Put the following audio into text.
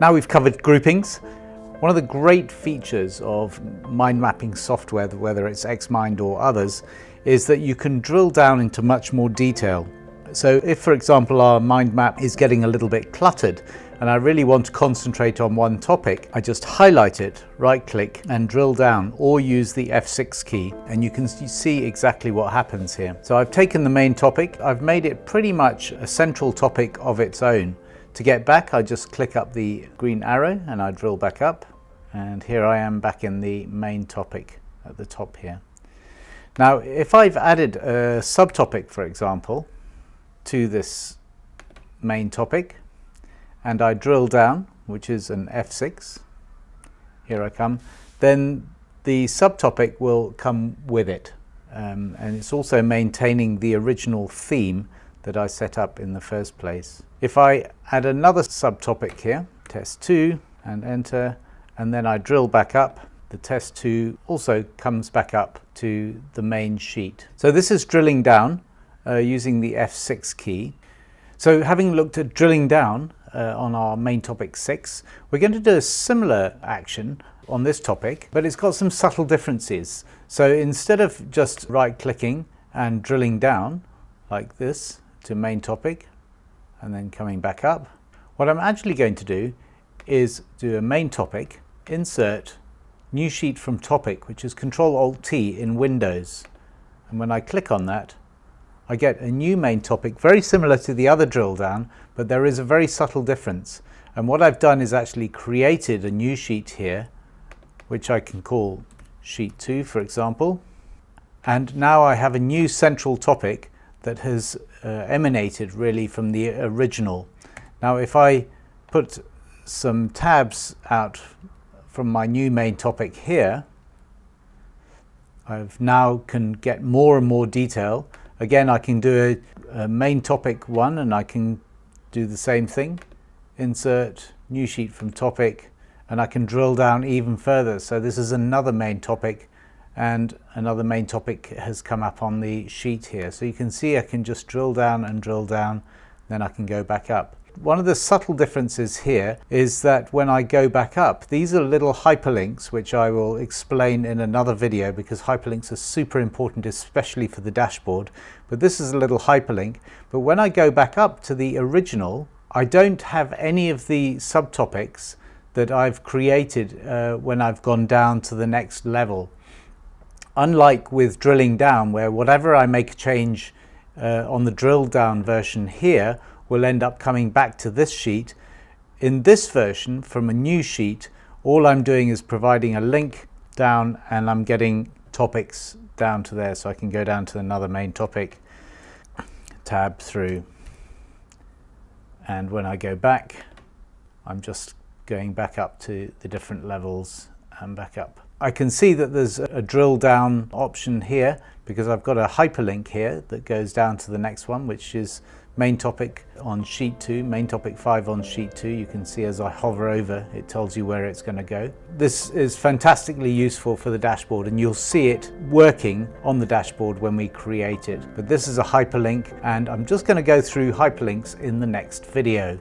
Now we've covered groupings. One of the great features of mind mapping software, whether it's Xmind or others, is that you can drill down into much more detail. So if, for example, our mind map is getting a little bit cluttered and I really want to concentrate on one topic, I just highlight it, right click and drill down, or use the F6 key, and you can see exactly what happens here. So I've taken the main topic, I've made it pretty much a central topic of its own. To get back, I just click up the green arrow and I drill back up, and here I am back in the main topic at the top here. Now if I've added a subtopic, for example, to this main topic, and I drill down, which is an F6, here I come, then the subtopic will come with it, and it's also maintaining the original theme that I set up in the first place. If I add another subtopic here, test 2, and enter, and then I drill back up, the test 2 also comes back up to the main sheet. So this is drilling down using the F6 key. So having looked at drilling down on our main topic 6, we're going to do a similar action on this topic, but it's got some subtle differences. So instead of just right clicking and drilling down like this to main topic and then coming back up, what I'm actually going to do is do a main topic, insert new sheet from topic, which is Ctrl-Alt-T in Windows, and when I click on that I get a new main topic, very similar to the other drill down, but there is a very subtle difference. And what I've done is actually created a new sheet here, which I can call sheet 2, for example. And now I have a new central topic that has emanated really from the original. Now if I put some tabs out from my new main topic here, I've now can get more and more detail. Again, I can do a main topic 1 and I can do the same thing, insert new sheet from topic, and I can drill down even further. So this is another main topic, and another main topic has come up on the sheet here. So you can see I can just drill down and drill down, then I can go back up. One of the subtle differences here is that when I go back up, these are little hyperlinks, which I will explain in another video because hyperlinks are super important, especially for the dashboard. But this is a little hyperlink. But when I go back up to the original, I don't have any of the subtopics that I've created when I've gone down to the next level. Unlike with drilling down, where whatever I make a change on the drill down version here will end up coming back to this sheet. In this version, from a new sheet, all I'm doing is providing a link down and I'm getting topics down to there, so I can go down to another main topic, tab through, and when I go back I'm just going back up to the different levels and back up. I can see that there's a drill down option here because I've got a hyperlink here that goes down to the next one, which is main topic on sheet 2, main topic 5 on sheet 2. You can see as I hover over, it tells you where it's going to go. This is fantastically useful for the dashboard, and you'll see it working on the dashboard when we create it. But this is a hyperlink, and I'm just going to go through hyperlinks in the next video.